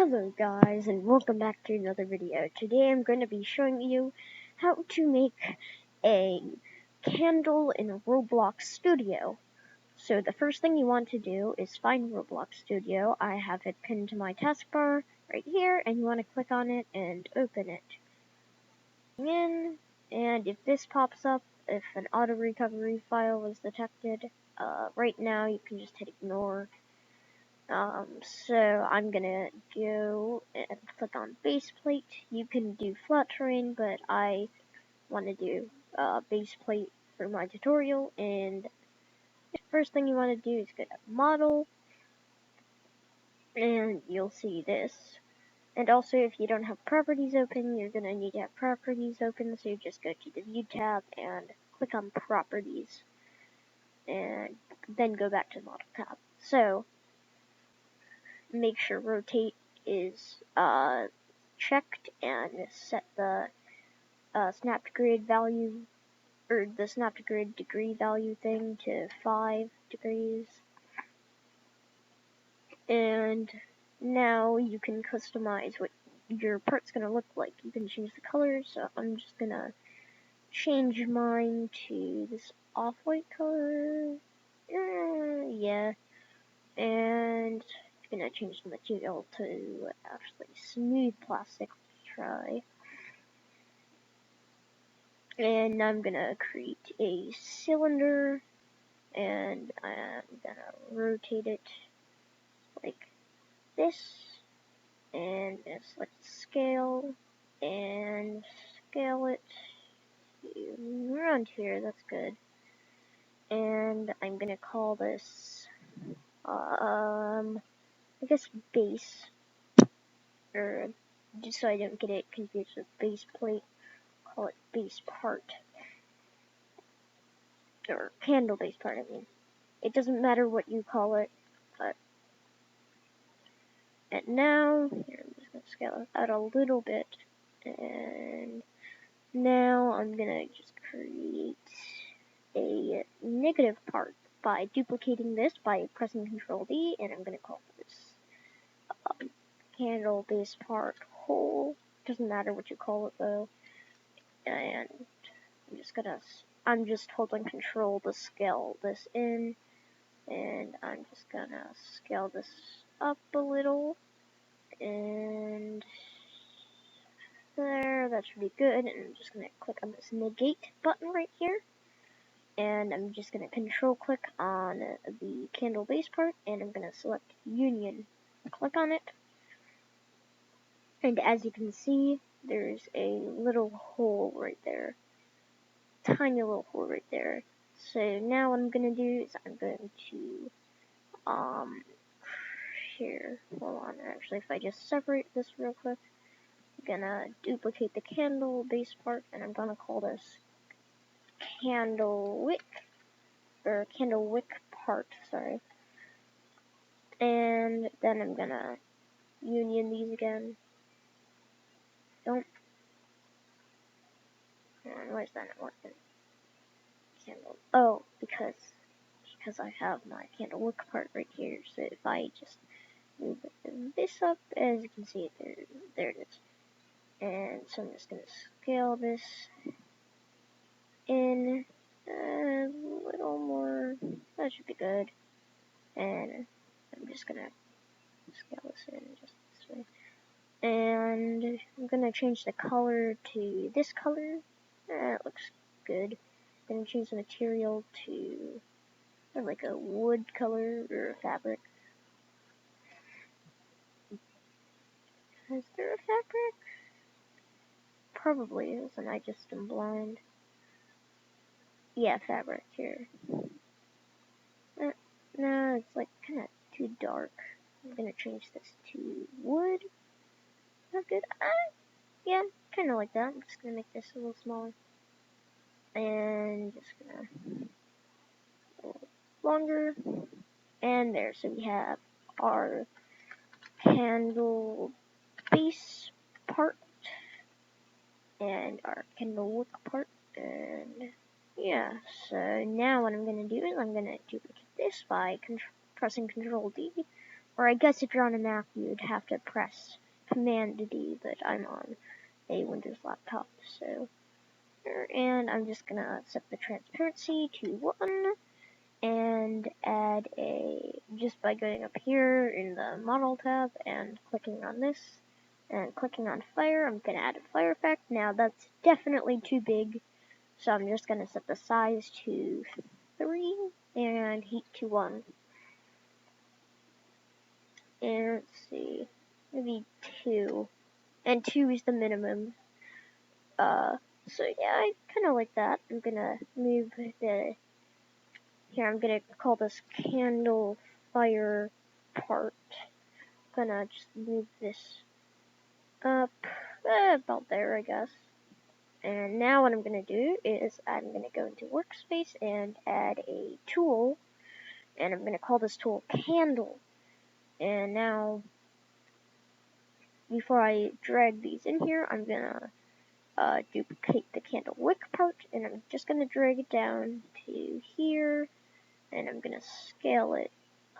Hello guys, and welcome back to another video. Today I'm going to be showing you how to make a candle in Roblox Studio. So the first thing you want to do is find Roblox Studio. I have it pinned to my taskbar right here, and you want to click on it and open it. And if this pops up, if an auto recovery file was detected, right now you can just hit ignore. So I'm gonna go and click on base plate. You can do flat terrain, but I want to do base plate for my tutorial. And the first thing you want to do is go to model, and you'll see this. And also, if you don't have properties open, you're gonna need to have properties open. So you just go to the view tab and click on properties, and then go back to the model tab. So make sure rotate is checked and set the snapped grid value, or the snapped grid degree value thing to 5 degrees. And now you can customize what your part's gonna look like. You can change the colors, so I'm just gonna change mine to this off-white color. Yeah. And I'm gonna change the material to actually smooth plastic. Let's try. And I'm gonna create a cylinder, and I'm gonna rotate it like this, and select scale, and scale it around here. That's good. And I'm gonna call this I guess base, or just so I don't get it confused with base plate, call it base part, or candle base part. I mean, it doesn't matter what you call it, but. And now, here, I'm just gonna scale it out a little bit, and now I'm gonna just create a negative part by duplicating this by pressing Ctrl D, and I'm gonna call this candle base part whole. Doesn't matter what you call it though. And I'm just holding Control to scale this in, and I'm just gonna scale this up a little, and there, that should be good. And I'm just gonna click on this negate button right here, and I'm just gonna control click on the candle base part, and I'm gonna select union, click on it, and as you can see, there's a little hole right there, tiny little hole right there. So now what I'm gonna do is I'm going to here, hold on, actually, if I just separate this real quick, I'm gonna duplicate the candle base part, and I'm gonna call this candle wick part, sorry. And then I'm gonna union these again. Why is that not working? Candle, oh, because I have my candle wick part right here, so if I just move this up, as you can see, there it is. And so I'm just gonna scale this in a little more. That should be good. And I'm just gonna scale this in just this way. And I'm gonna change the color to this color. It looks good. I'm gonna change the material to like a wood color or fabric. Is there a fabric? Probably is, and I just am blind. Yeah, fabric here. No, it's like kind of too dark. I'm gonna change this to wood. Not good. Yeah, kind of like that. I'm just gonna make this a little smaller. And just gonna a little longer. And there, so we have our candle base part and our candle wick part. And yeah, so now what I'm gonna do is I'm gonna duplicate this by pressing Control D. or I guess if you're on a Mac, you'd have to press Command D, but I'm on a Windows laptop, so. And I'm just gonna set the transparency to 1, and add just by going up here in the model tab and clicking on this, and clicking on fire, I'm gonna add a fire effect. Now that's definitely too big, so I'm just gonna set the size to 3, and heat to 1. And let's see, maybe 2. And 2 is the minimum. So yeah, I kind of like that. I'm gonna move the, here I'm gonna call this candle fire part. Gonna just move this up, about there, I guess. And now what I'm gonna do is I'm gonna go into workspace and add a tool, and I'm gonna call this tool candle. And now, before I drag these in here, I'm gonna duplicate the candle wick part, and I'm just gonna drag it down to here, and I'm gonna scale it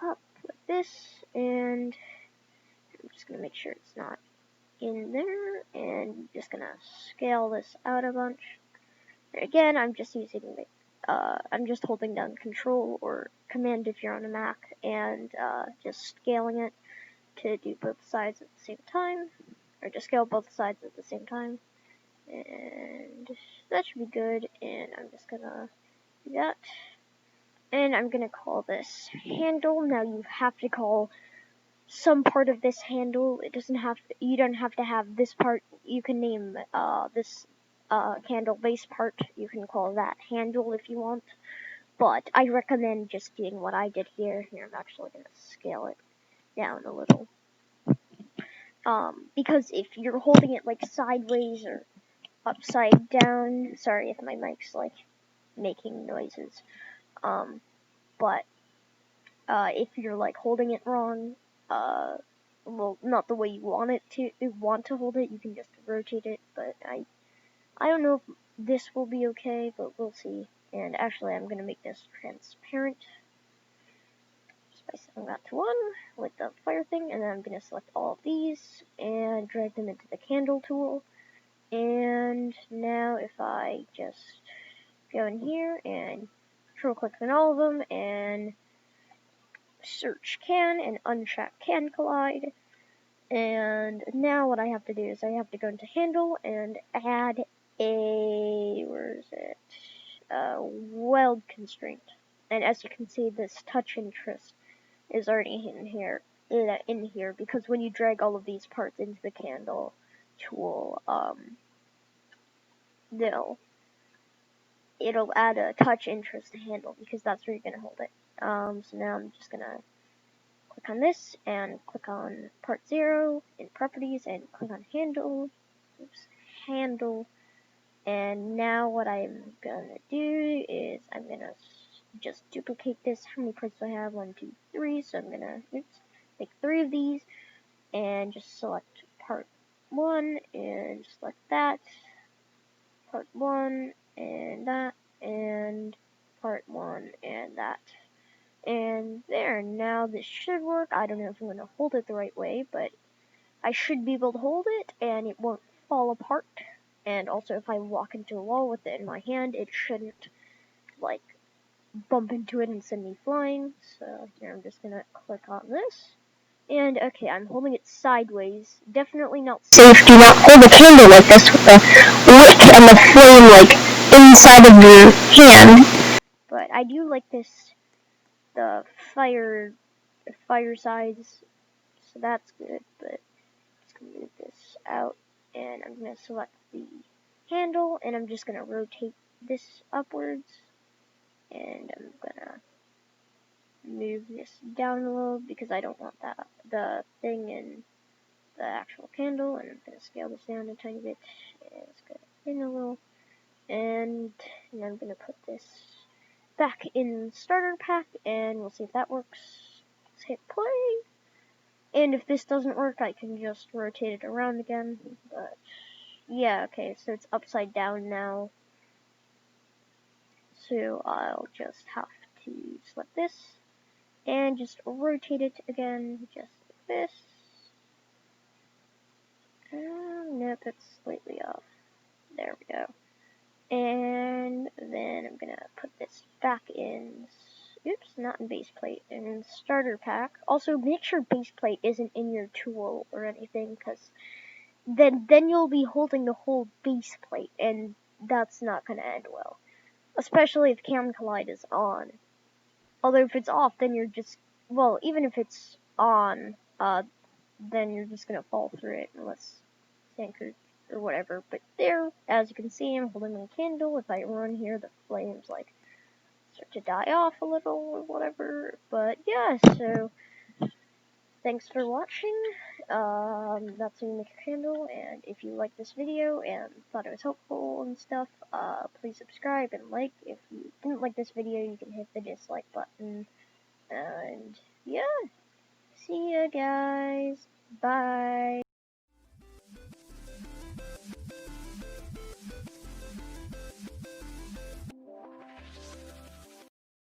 up like this, and I'm just gonna make sure it's not in there, and just gonna scale this out a bunch. And again, I'm just using the, I'm just holding down Control or Command if you're on a Mac, and just scaling it to do both sides at the same time, or to scale both sides at the same time. And that should be good, and I'm just gonna do that. And I'm gonna call this handle. Now you have to call some part of this handle. It doesn't have to, you don't have to have this part. You can name this candle base part. You can call that handle if you want. But I recommend just doing what I did here. Here, I'm actually gonna scale it down a little. Because if you're holding it like sideways or upside down, sorry if my mic's like making noises. But if you're like holding it wrong, well, not the way you want to hold it, you can just rotate it. But I don't know if this will be okay, but we'll see. And actually, I'm gonna make this transparent just by setting that to 1 with the fire thing, and then I'm gonna select all of these and drag them into the candle tool. And now if I just go in here and control click on all of them and search can and uncheck can collide. And now what I have to do is I have to go into handle and add a, where is it? Weld constraint. And as you can see, this touch interest is already in here because when you drag all of these parts into the candle tool, it'll add a touch interest to handle because that's where you're gonna hold it. So now I'm just gonna click on this and click on part 0 in properties and click on handle. Handle. And now what I'm gonna do is I'm gonna just duplicate this. How many parts do I have? 1, 2, 3. So I'm gonna make 3 of these and just select part 1 and select that. Part 1 and that, and part 1 and that. And there, now this should work. I don't know if I'm going to hold it the right way, but I should be able to hold it and it won't fall apart. And also if I walk into a wall with it in my hand, it shouldn't like bump into it and send me flying. So here I'm just going to click on this. And okay, I'm holding it sideways. Definitely not safe. Do not hold a candle like this with the wick and the flame like inside of your hand. But I do like this, the fire sides, so that's good. But I'm just gonna move this out, and I'm gonna select the handle, and I'm just gonna rotate this upwards, and I'm gonna move this down a little because I don't want the thing in the actual candle, and I'm going to scale this down a tiny bit, and it's going to in a little, and I'm going to put this back in starter pack, and we'll see if that works. Let's hit play, and if this doesn't work, I can just rotate it around again, but yeah, okay, so it's upside down now, so I'll just have to select this, and just rotate it again, just like this. Nope, that's slightly off. There we go. And then I'm gonna put this back in, oops, not in base plate, in starter pack. Also, make sure base plate isn't in your tool or anything, because then you'll be holding the whole base plate, and that's not gonna end well. Especially if Cam Collide is on. Although if it's off, then you're just, well, even if it's on, then you're just gonna fall through it unless it's anchored or whatever. But there, as you can see, I'm holding my candle. If I run here, the flames like start to die off a little or whatever. But yeah, so thanks for watching. That's how you make a candle. And if you liked this video and thought it was helpful and stuff, please subscribe and like. If you didn't like this video, you can hit the dislike button. And yeah, see ya guys. Bye.